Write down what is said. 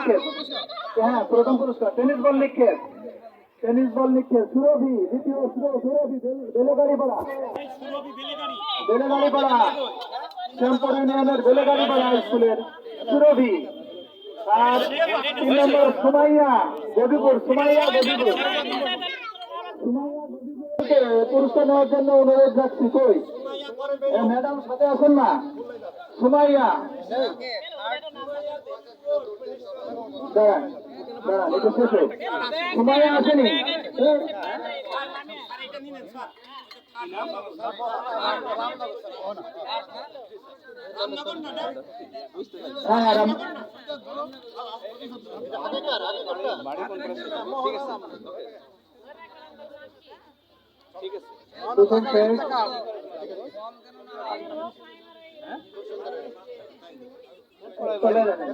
নিক্ষেপ, হ্যাঁ প্রথম পুরস্কার টেনিস বল নিক্ষেপ, টেনিস বল নিক্ষেপ সুরভি, দ্বিতীয় সুরভি বেলেগাড়িপাড়া, বেলেগাড়িপাড়া শ্যামপুর ইউনিয়নের বেলেগাড়িপাড়া স্কুলের সুরভি। আর 3 নম্বর সুমাইয়া গবিপুর, সুমাইয়া গবিপুর, পুরস্কার নেওয়ার জন্য অনুরোধ রাখছি। কই ম্যাডাম সাথে আসেন না? সুমাইয়া দাঁড়ান দাঁড়ান, এটা শেষ হোক। সুমাইয়া আসেনি? হ্যাঁ প্রথম পেজ চলে যাবে।